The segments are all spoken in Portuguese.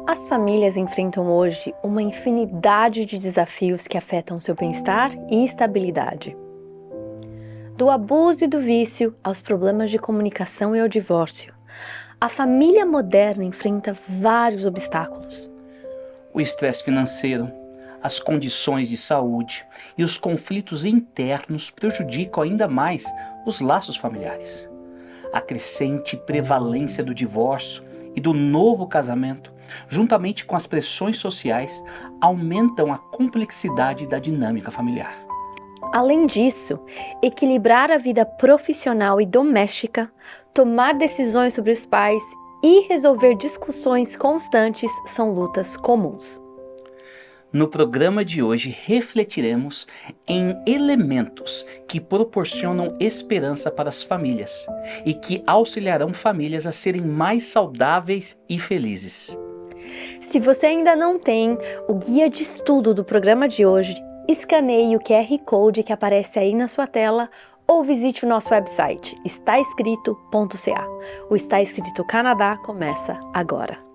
As famílias enfrentam hoje uma infinidade de desafios que afetam seu bem-estar e estabilidade. Do abuso e do vício aos problemas de comunicação e ao divórcio, a família moderna enfrenta vários obstáculos. O estresse financeiro, as condições de saúde e os conflitos internos prejudicam ainda mais os laços familiares. A crescente prevalência do divórcio e do novo casamento, juntamente com as pressões sociais, aumentam a complexidade da dinâmica familiar. Além disso, equilibrar a vida profissional e doméstica, tomar decisões sobre os pais e resolver discussões constantes são lutas comuns. No programa de hoje, refletiremos em elementos que proporcionam esperança para as famílias e que auxiliarão famílias a serem mais saudáveis e felizes. Se você ainda não tem o guia de estudo do programa de hoje, escaneie o QR Code que aparece aí na sua tela ou visite o nosso website estaescrito.ca. O Está Escrito Canadá começa agora.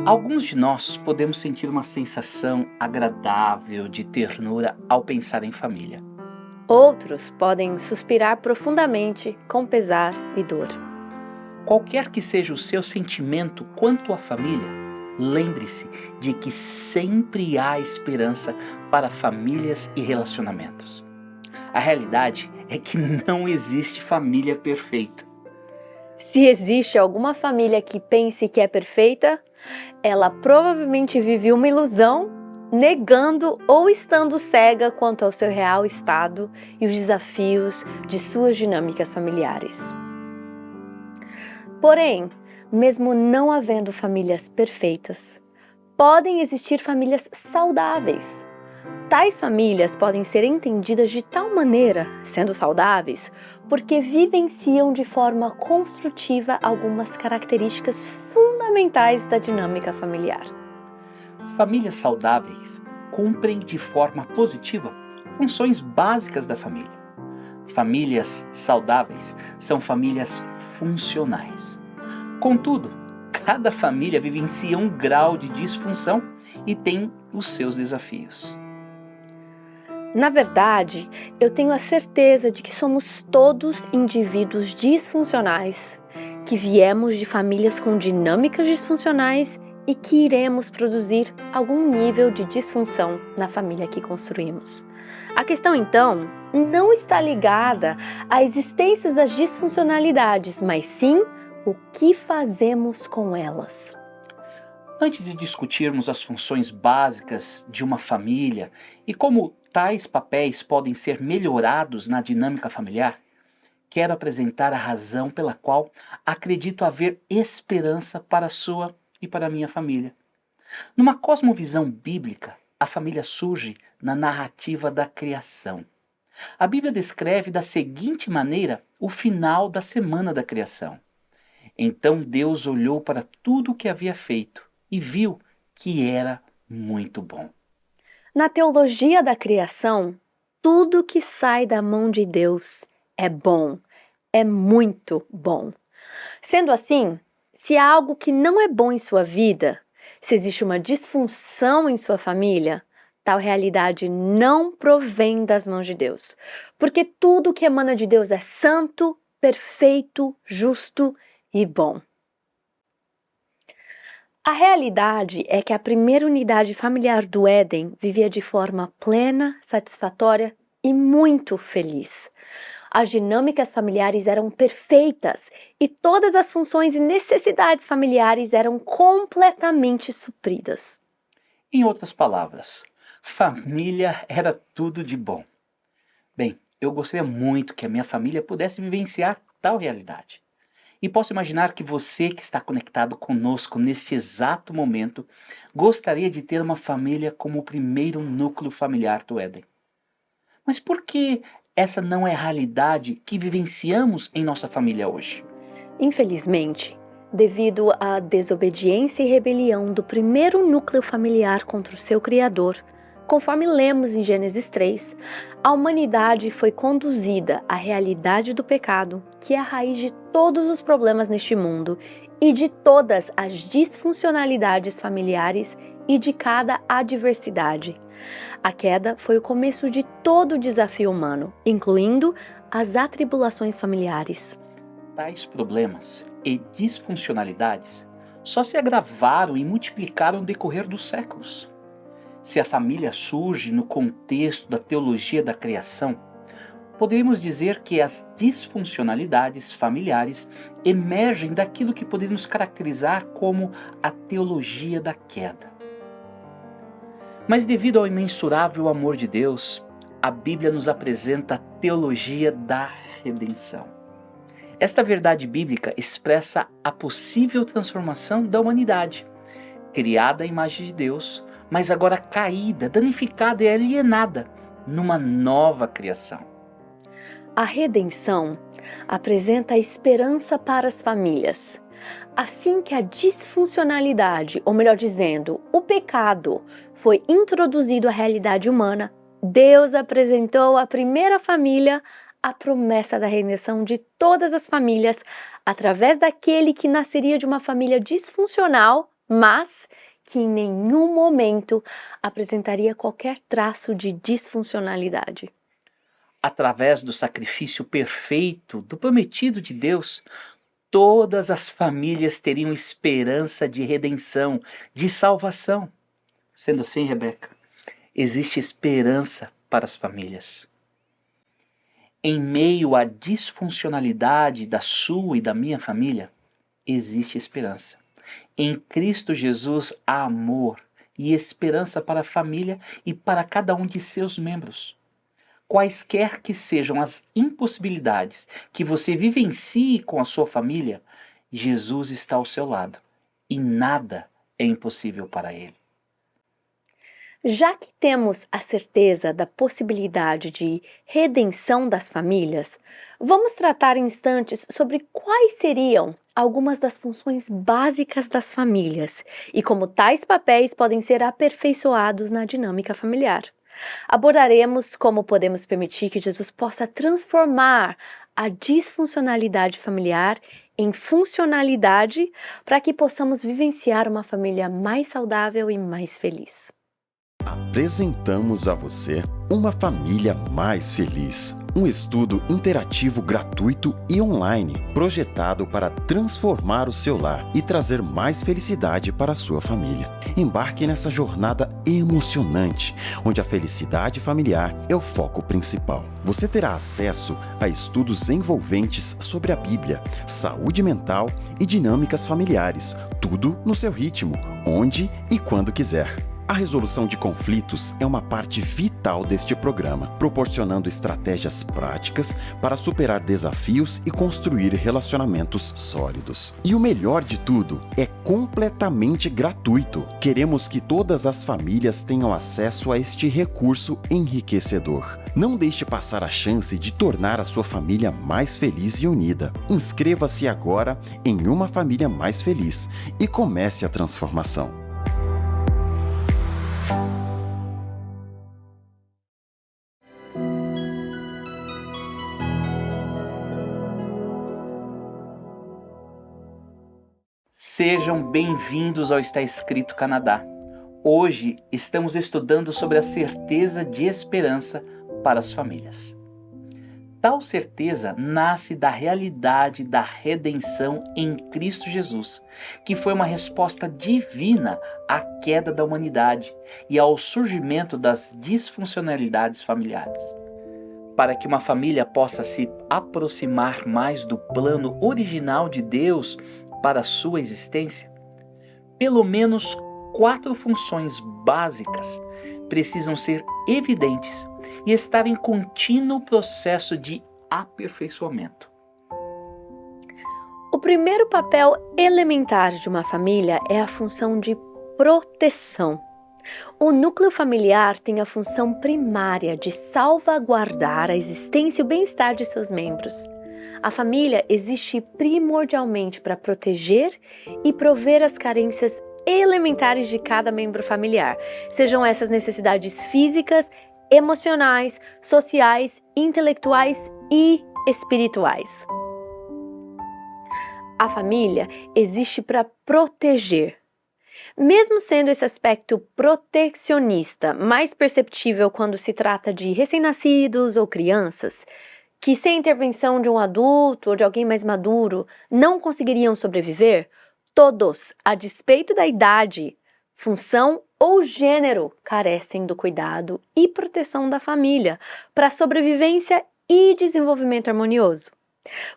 Alguns de nós podemos sentir uma sensação agradável de ternura ao pensar em família. Outros podem suspirar profundamente com pesar e dor. Qualquer que seja o seu sentimento quanto à família, lembre-se de que sempre há esperança para famílias e relacionamentos. A realidade é que não existe família perfeita. Se existe alguma família que pense que é perfeita, ela provavelmente vive uma ilusão, negando ou estando cega quanto ao seu real estado e os desafios de suas dinâmicas familiares. Porém, mesmo não havendo famílias perfeitas, podem existir famílias saudáveis. Tais famílias podem ser entendidas de tal maneira, sendo saudáveis, porque vivenciam de forma construtiva algumas características fundamentais da dinâmica familiar. Famílias saudáveis cumprem de forma positiva funções básicas da família. Famílias saudáveis são famílias funcionais. Contudo, cada família vivencia um grau de disfunção e tem os seus desafios. Na verdade, eu tenho a certeza de que somos todos indivíduos disfuncionais, que viemos de famílias com dinâmicas disfuncionais e que iremos produzir algum nível de disfunção na família que construímos. A questão, então, não está ligada à existência das disfuncionalidades, mas sim o que fazemos com elas. Antes de discutirmos as funções básicas de uma família e como tais papéis podem ser melhorados na dinâmica familiar, quero apresentar a razão pela qual acredito haver esperança para a sua e para a minha família. Numa cosmovisão bíblica, a família surge na narrativa da criação. A Bíblia descreve da seguinte maneira o final da semana da criação. Então Deus olhou para tudo o que havia feito e viu que era muito bom. Na teologia da criação, tudo que sai da mão de Deus é bom, é muito bom. Sendo assim, se há algo que não é bom em sua vida, se existe uma disfunção em sua família, tal realidade não provém das mãos de Deus, porque tudo que emana de Deus é santo, perfeito, justo e bom. A realidade é que a primeira unidade familiar do Éden vivia de forma plena, satisfatória e muito feliz. As dinâmicas familiares eram perfeitas e todas as funções e necessidades familiares eram completamente supridas. Em outras palavras, Família era tudo de bom. Bem, eu gostaria muito que a minha família pudesse vivenciar tal realidade. E posso imaginar que você que está conectado conosco neste exato momento gostaria de ter uma família como o primeiro núcleo familiar do Éden. Mas por que essa não é a realidade que vivenciamos em nossa família hoje? Infelizmente, devido à desobediência e rebelião do primeiro núcleo familiar contra o seu Criador, conforme lemos em Gênesis 3, a humanidade foi conduzida à realidade do pecado, que é a raiz de todos os problemas neste mundo e de todas as disfuncionalidades familiares e de cada adversidade. A queda foi o começo de todo o desafio humano, incluindo as atribulações familiares. Tais problemas e disfuncionalidades só se agravaram e multiplicaram no decorrer dos séculos. Se a família surge no contexto da teologia da criação, poderíamos dizer que as disfuncionalidades familiares emergem daquilo que poderíamos caracterizar como a teologia da queda. Mas devido ao imensurável amor de Deus, a Bíblia nos apresenta a teologia da redenção. Esta verdade bíblica expressa a possível transformação da humanidade, criada à imagem de Deus, mas agora caída, danificada e alienada numa nova criação. A redenção apresenta a esperança para as famílias. Assim que a disfuncionalidade, ou melhor dizendo, o pecado, foi introduzido à realidade humana, Deus apresentou à primeira família a promessa da redenção de todas as famílias através daquele que nasceria de uma família disfuncional, mas que em nenhum momento apresentaria qualquer traço de disfuncionalidade. Através do sacrifício perfeito do prometido de Deus, todas as famílias teriam esperança de redenção, de salvação. Sendo assim, Rebeca, existe esperança para as famílias. Em meio à disfuncionalidade da sua e da minha família, existe esperança. Em Cristo Jesus há amor e esperança para a família e para cada um de seus membros. Quaisquer que sejam as impossibilidades que você vivencie com a sua família, Jesus está ao seu lado e nada é impossível para ele. Já que temos a certeza da possibilidade de redenção das famílias, vamos tratar em instantes sobre quais seriam algumas das funções básicas das famílias e como tais papéis podem ser aperfeiçoados na dinâmica familiar. Abordaremos como podemos permitir que Jesus possa transformar a disfuncionalidade familiar em funcionalidade para que possamos vivenciar uma família mais saudável e mais feliz. Apresentamos a você Uma Família Mais Feliz, um estudo interativo gratuito e online, projetado para transformar o seu lar e trazer mais felicidade para a sua família. Embarque nessa jornada emocionante, onde a felicidade familiar é o foco principal. Você terá acesso a estudos envolventes sobre a Bíblia, saúde mental e dinâmicas familiares, tudo no seu ritmo, onde e quando quiser. A resolução de conflitos é uma parte vital deste programa, proporcionando estratégias práticas para superar desafios e construir relacionamentos sólidos. E o melhor de tudo, é completamente gratuito. Queremos que todas as famílias tenham acesso a este recurso enriquecedor. Não deixe passar a chance de tornar a sua família mais feliz e unida. Inscreva-se agora em Uma Família Mais Feliz e comece a transformação. Sejam bem-vindos ao Está Escrito Canadá. Hoje estamos estudando sobre a certeza de esperança para as famílias. Tal certeza nasce da realidade da redenção em Cristo Jesus, que foi uma resposta divina à queda da humanidade e ao surgimento das disfuncionalidades familiares. Para que uma família possa se aproximar mais do plano original de Deus para a sua existência, pelo menos 4 funções básicas precisam ser evidentes e estar em contínuo processo de aperfeiçoamento. O primeiro papel elementar de uma família é a função de proteção. O núcleo familiar tem a função primária de salvaguardar a existência e o bem-estar de seus membros. A família existe primordialmente para proteger e prover as carências elementares de cada membro familiar, sejam essas necessidades físicas, emocionais, sociais, intelectuais e espirituais. A família existe para proteger. Mesmo sendo esse aspecto protecionista mais perceptível quando se trata de recém-nascidos ou crianças, que sem a intervenção de um adulto ou de alguém mais maduro não conseguiriam sobreviver, todos, a despeito da idade, função ou gênero, carecem do cuidado e proteção da família para sobrevivência e desenvolvimento harmonioso.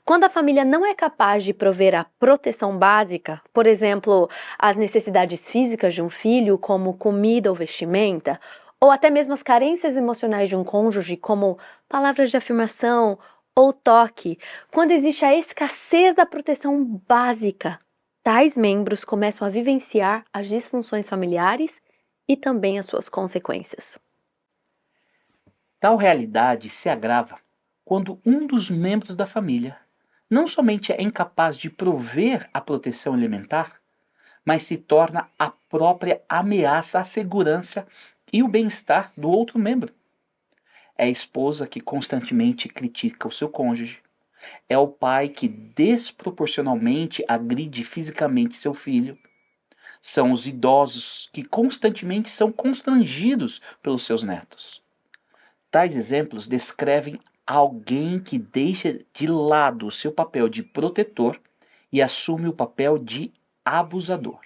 Quando a família não é capaz de prover a proteção básica, por exemplo, as necessidades físicas de um filho, como comida ou vestimenta, ou até mesmo as carências emocionais de um cônjuge, como palavras de afirmação ou toque, quando existe a escassez da proteção básica, tais membros começam a vivenciar as disfunções familiares e também as suas consequências. Tal realidade se agrava quando um dos membros da família não somente é incapaz de prover a proteção elementar, mas se torna a própria ameaça à segurança e o bem-estar do outro membro. É a esposa que constantemente critica o seu cônjuge. É o pai que desproporcionalmente agride fisicamente seu filho. São os idosos que constantemente são constrangidos pelos seus netos. Tais exemplos descrevem alguém que deixa de lado o seu papel de protetor e assume o papel de abusador,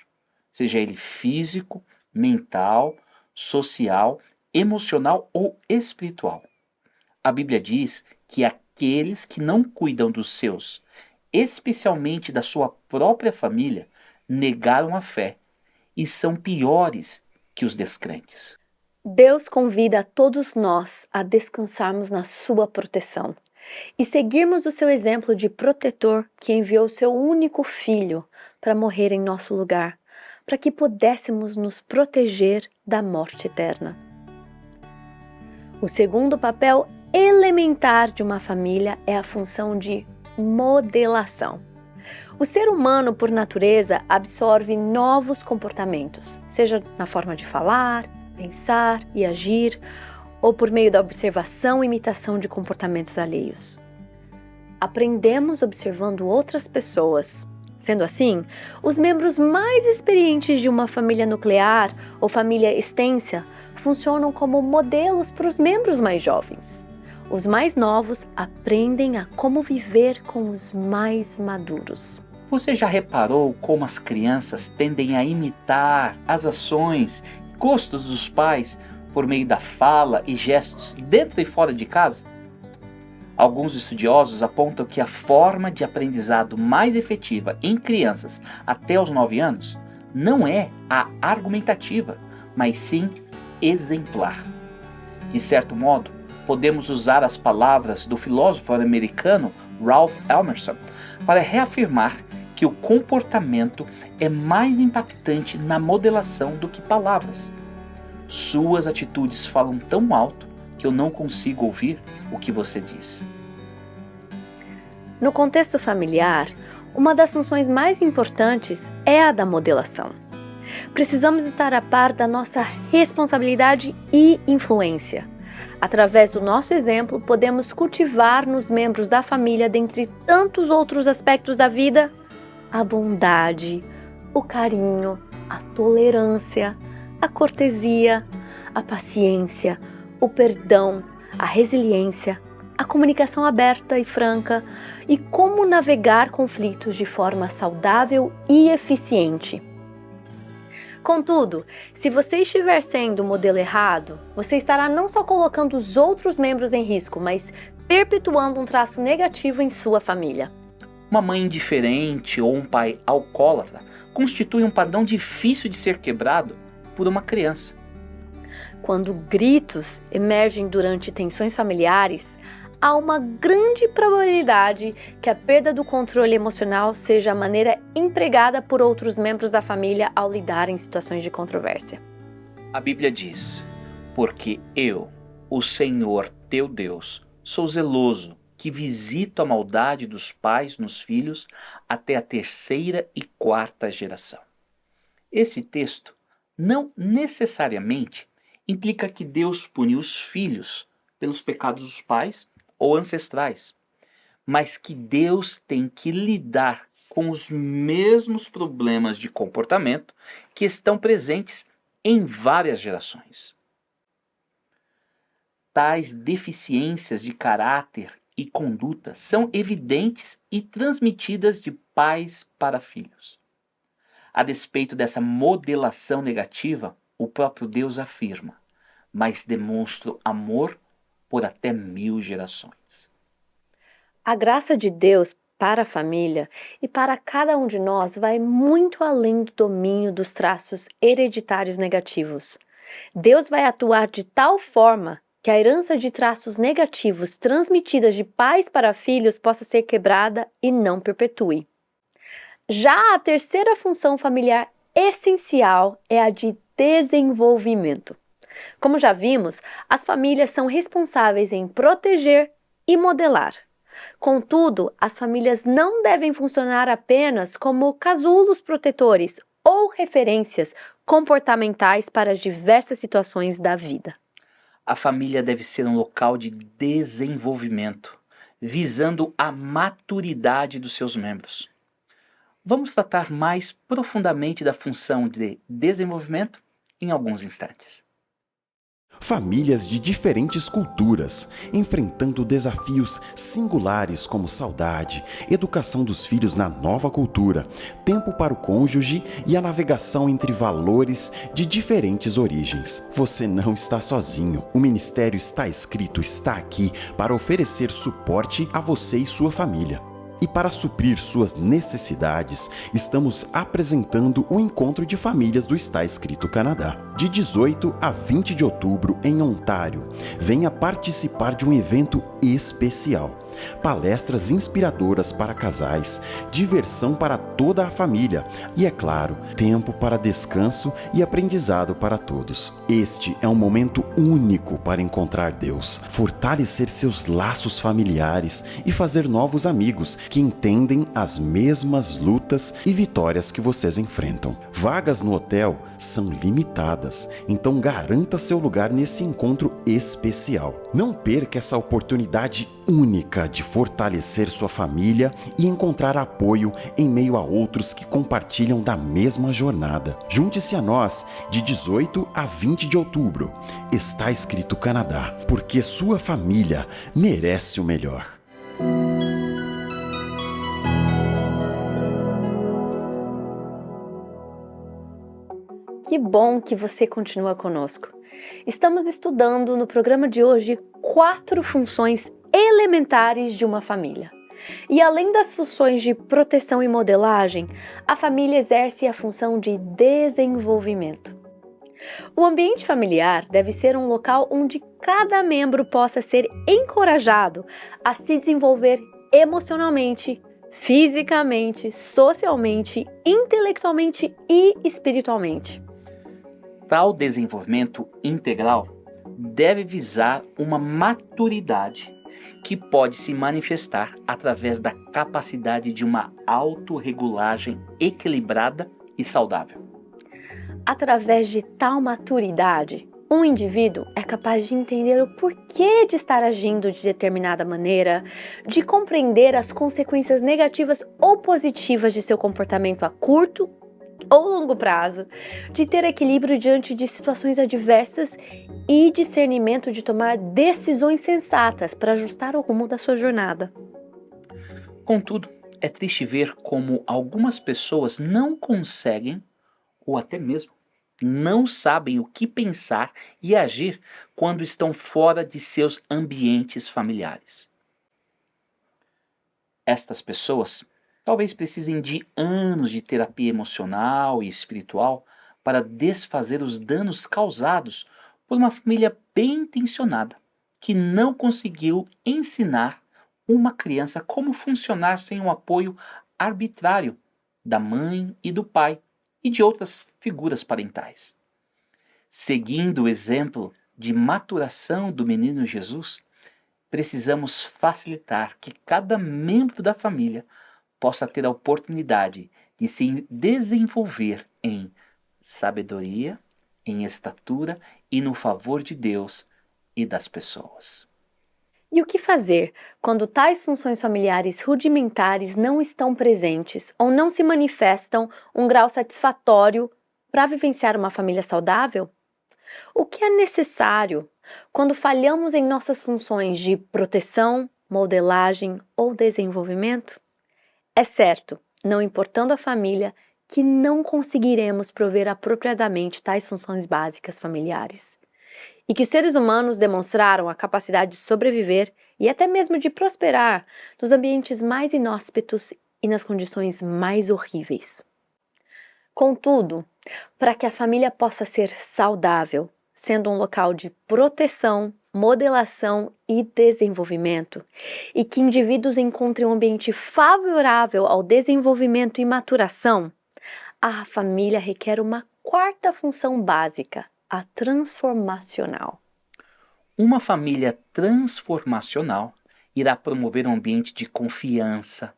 seja ele físico, mental, social, emocional ou espiritual. A Bíblia diz que aqueles que não cuidam dos seus, especialmente da sua própria família, negaram a fé e são piores que os descrentes. Deus convida a todos nós a descansarmos na sua proteção e seguirmos o seu exemplo de protetor que enviou seu único filho para morrer em nosso lugar, para que pudéssemos nos proteger da morte eterna. O segundo papel elementar de uma família é a função de modelação. O ser humano, por natureza, absorve novos comportamentos, seja na forma de falar, pensar e agir, ou por meio da observação e imitação de comportamentos alheios. Aprendemos observando outras pessoas. Sendo assim, os membros mais experientes de uma família nuclear ou família extensa funcionam como modelos para os membros mais jovens. Os mais novos aprendem a como viver com os mais maduros. Você já reparou como as crianças tendem a imitar as ações, gostos dos pais por meio da fala e gestos dentro e fora de casa? Alguns estudiosos apontam que a forma de aprendizado mais efetiva em crianças até os 9 anos não é a argumentativa, mas sim exemplar. De certo modo, podemos usar as palavras do filósofo americano Ralph Emerson para reafirmar que o comportamento é mais impactante na modelação do que palavras. Suas atitudes falam tão alto que eu não consigo ouvir o que você diz. No contexto familiar, uma das funções mais importantes é a da modelação. Precisamos estar a par da nossa responsabilidade e influência. Através do nosso exemplo, podemos cultivar nos membros da família, dentre tantos outros aspectos da vida, a bondade, o carinho, a tolerância, a cortesia, a paciência, o perdão, a resiliência, a comunicação aberta e franca e como navegar conflitos de forma saudável e eficiente. Contudo, se você estiver sendo o modelo errado, você estará não só colocando os outros membros em risco, mas perpetuando um traço negativo em sua família. Uma mãe indiferente ou um pai alcoólatra constitui um padrão difícil de ser quebrado por uma criança. Quando gritos emergem durante tensões familiares, há uma grande probabilidade que a perda do controle emocional seja a maneira empregada por outros membros da família ao lidar em situações de controvérsia. A Bíblia diz: porque eu, o Senhor teu Deus, sou zeloso, que visito a maldade dos pais nos filhos até a 3ª e 4ª geração. Esse texto não necessariamente implica que Deus pune os filhos pelos pecados dos pais ou ancestrais, mas que Deus tem que lidar com os mesmos problemas de comportamento que estão presentes em várias gerações. Tais deficiências de caráter e conduta são evidentes e transmitidas de pais para filhos. A despeito dessa modelação negativa, o próprio Deus afirma: mas demonstro amor por até 1000 gerações. A graça de Deus para a família e para cada um de nós vai muito além do domínio dos traços hereditários negativos. Deus vai atuar de tal forma que a herança de traços negativos transmitidas de pais para filhos possa ser quebrada e não perpetue. Já a terceira função familiar essencial é a de desenvolvimento. Como já vimos, as famílias são responsáveis em proteger e modelar. Contudo, as famílias não devem funcionar apenas como casulos protetores ou referências comportamentais para as diversas situações da vida. A família deve ser um local de desenvolvimento, visando a maturidade dos seus membros. Vamos tratar mais profundamente da função de desenvolvimento em alguns instantes. Famílias de diferentes culturas, enfrentando desafios singulares como saudade, educação dos filhos na nova cultura, tempo para o cônjuge e a navegação entre valores de diferentes origens. Você não está sozinho. O Ministério Está Escrito está aqui para oferecer suporte a você e sua família. E para suprir suas necessidades, estamos apresentando o Encontro de Famílias do Está Escrito Canadá. De 18 a 20 de outubro, em Ontário, venha participar de um evento especial. Palestras inspiradoras para casais, diversão para toda a família e, é claro, tempo para descanso e aprendizado para todos. Este é um momento único para encontrar Deus, fortalecer seus laços familiares e fazer novos amigos que entendem as mesmas lutas e vitórias que vocês enfrentam. Vagas no hotel são limitadas, então garanta seu lugar nesse encontro especial. Não perca essa oportunidade única de fortalecer sua família e encontrar apoio em meio a outros que compartilham da mesma jornada. Junte-se a nós de 18 a 20 de outubro. Está Escrito Canadá, porque sua família merece o melhor. Que bom que você continua conosco. Estamos estudando no programa de hoje 4 funções elementares de uma família. E além das funções de proteção e modelagem, a família exerce a função de desenvolvimento. O ambiente familiar deve ser um local onde cada membro possa ser encorajado a se desenvolver emocionalmente, fisicamente, socialmente, intelectualmente e espiritualmente. Tal desenvolvimento integral deve visar uma maturidade que pode se manifestar através da capacidade de uma autorregulagem equilibrada e saudável. Através de tal maturidade, um indivíduo é capaz de entender o porquê de estar agindo de determinada maneira, de compreender as consequências negativas ou positivas de seu comportamento a curto ou longo prazo, de ter equilíbrio diante de situações adversas e discernimento de tomar decisões sensatas para ajustar o rumo da sua jornada. Contudo, é triste ver como algumas pessoas não conseguem, ou até mesmo não sabem o que pensar e agir quando estão fora de seus ambientes familiares. Estas pessoas talvez precisem de anos de terapia emocional e espiritual para desfazer os danos causados por uma família bem intencionada, que não conseguiu ensinar uma criança como funcionar sem o apoio arbitrário da mãe e do pai e de outras figuras parentais. Seguindo o exemplo de maturação do menino Jesus, precisamos facilitar que cada membro da família possa ter a oportunidade de se desenvolver em sabedoria, em estatura e no favor de Deus e das pessoas. E o que fazer quando tais funções familiares rudimentares não estão presentes ou não se manifestam um grau satisfatório para vivenciar uma família saudável? O que é necessário quando falhamos em nossas funções de proteção, modelagem ou desenvolvimento? É certo, não importando a família, que não conseguiremos prover apropriadamente tais funções básicas familiares. E que os seres humanos demonstraram a capacidade de sobreviver e até mesmo de prosperar nos ambientes mais inóspitos e nas condições mais horríveis. Contudo, para que a família possa ser saudável, sendo um local de proteção, modelação e desenvolvimento, e que indivíduos encontrem um ambiente favorável ao desenvolvimento e maturação, a família requer uma quarta função básica, a transformacional. Uma família transformacional irá promover um ambiente de confiança,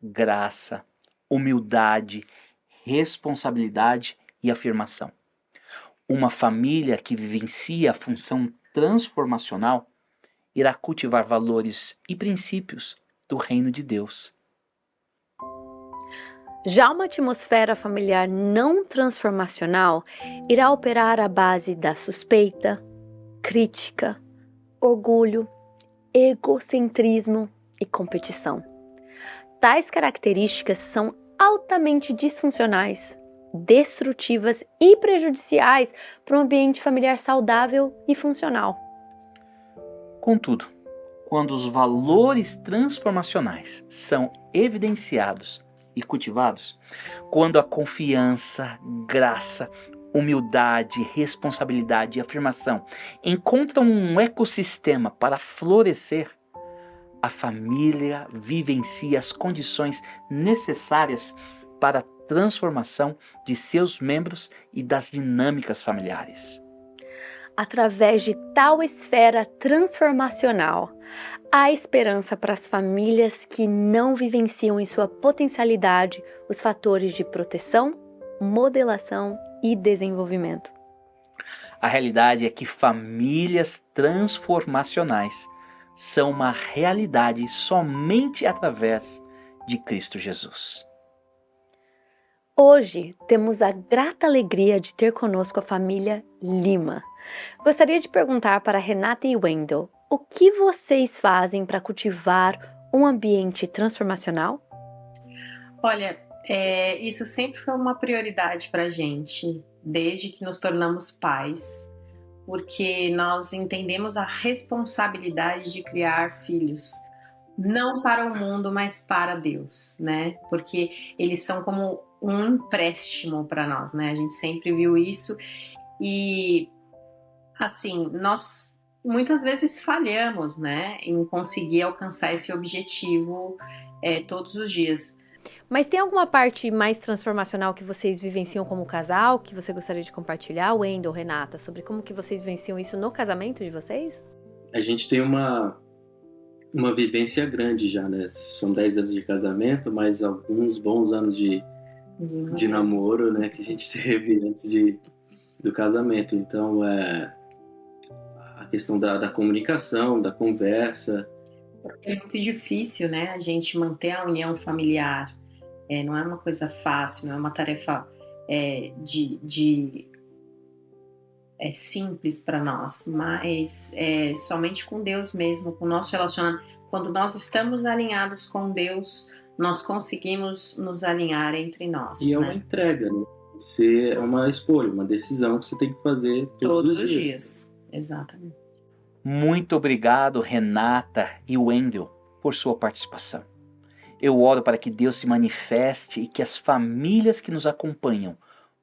graça, humildade, responsabilidade e afirmação. Uma família que vivencia a função transformacional irá cultivar valores e princípios do reino de Deus. Já uma atmosfera familiar não transformacional irá operar à base da suspeita, crítica, orgulho, egocentrismo e competição. Tais características são altamente disfuncionais, destrutivas e prejudiciais para um ambiente familiar saudável e funcional. Contudo, quando os valores transformacionais são evidenciados e cultivados, quando a confiança, graça, humildade, responsabilidade e afirmação encontram um ecossistema para florescer, a família vivencia as condições necessárias para a transformação de seus membros e das dinâmicas familiares. Através de tal esfera transformacional, há esperança para as famílias que não vivenciam em sua potencialidade os fatores de proteção, modelação e desenvolvimento. A realidade é que famílias transformacionais são uma realidade somente através de Cristo Jesus. Hoje temos a grata alegria de ter conosco a família Lima. Gostaria de perguntar para Renata e Wendel, o que vocês fazem para cultivar um ambiente transformacional? Olha, isso sempre foi uma prioridade para a gente, desde que nos tornamos pais, porque nós entendemos a responsabilidade de criar filhos, não para o mundo, mas para Deus, né? Porque eles são como um empréstimo para nós, né? A gente sempre viu isso e, assim, nós muitas vezes falhamos, né, em conseguir alcançar esse objetivo todos os dias. Mas tem alguma parte mais transformacional que vocês vivenciam como casal, que você gostaria de compartilhar, Wendel, Renata, sobre como que vocês vivenciam isso no casamento de vocês? A gente tem uma vivência grande já, né? São 10 anos de casamento, mas alguns bons anos de namoro, né? Que a gente teve antes do casamento. Então, a questão da comunicação, da conversa. É muito difícil, né? A gente manter a união familiar. Não é uma coisa fácil, não é uma tarefa simples para nós, mas somente com Deus mesmo, com o nosso relacionamento. Quando nós estamos alinhados com Deus, nós conseguimos nos alinhar entre nós. E é uma entrega, né? É uma escolha, uma decisão que você tem que fazer todos os dias. Exatamente. Muito obrigado, Renata e Wendel, por sua participação. Eu oro para que Deus se manifeste e que as famílias que nos acompanham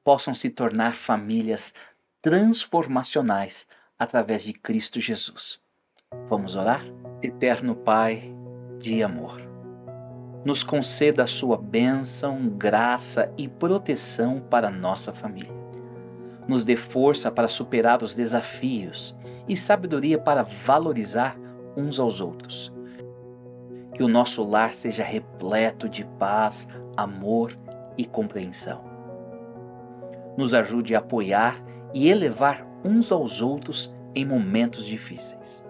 possam se tornar famílias transformacionais através de Cristo Jesus. Vamos orar? Eterno Pai de amor, nos conceda a sua bênção, graça e proteção para a nossa família. Nos dê força para superar os desafios e sabedoria para valorizar uns aos outros. Que o nosso lar seja repleto de paz, amor e compreensão. Nos ajude a apoiar e elevar uns aos outros em momentos difíceis.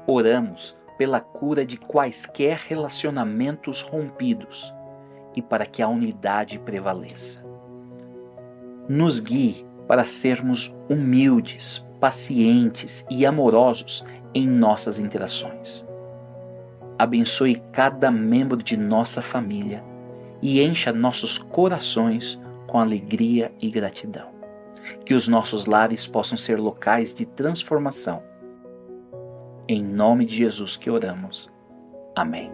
Oramos pela cura de quaisquer relacionamentos rompidos e para que a unidade prevaleça. Nos guie para sermos humildes, pacientes e amorosos em nossas interações. Abençoe cada membro de nossa família e encha nossos corações com alegria e gratidão. Que os nossos lares possam ser locais de transformação. Em nome de Jesus que oramos. Amém.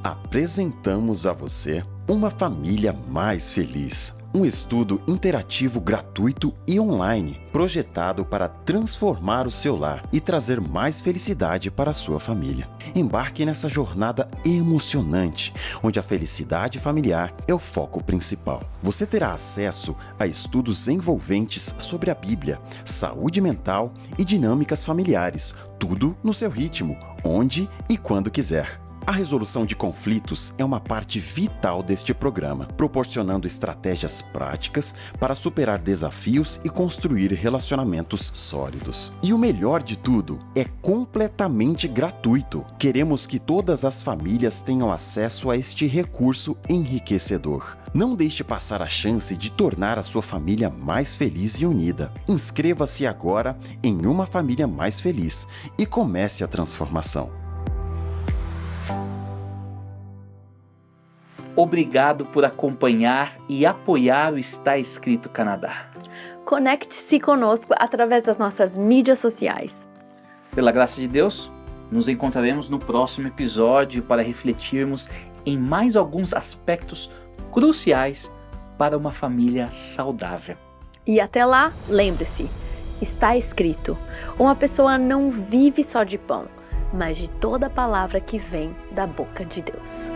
Apresentamos a você Uma Família Mais Feliz, um estudo interativo gratuito e online, projetado para transformar o seu lar e trazer mais felicidade para a sua família. Embarque nessa jornada emocionante, onde a felicidade familiar é o foco principal. Você terá acesso a estudos envolventes sobre a Bíblia, saúde mental e dinâmicas familiares, tudo no seu ritmo, onde e quando quiser. A resolução de conflitos é uma parte vital deste programa, proporcionando estratégias práticas para superar desafios e construir relacionamentos sólidos. E o melhor de tudo, é completamente gratuito. Queremos que todas as famílias tenham acesso a este recurso enriquecedor. Não deixe passar a chance de tornar a sua família mais feliz e unida. Inscreva-se agora em Uma Família Mais Feliz e comece a transformação. Obrigado por acompanhar e apoiar o Está Escrito Canadá. Conecte-se conosco através das nossas mídias sociais. Pela graça de Deus, nos encontraremos no próximo episódio para refletirmos em mais alguns aspectos cruciais para uma família saudável. E até lá, lembre-se, está escrito: uma pessoa não vive só de pão, mas de toda palavra que vem da boca de Deus.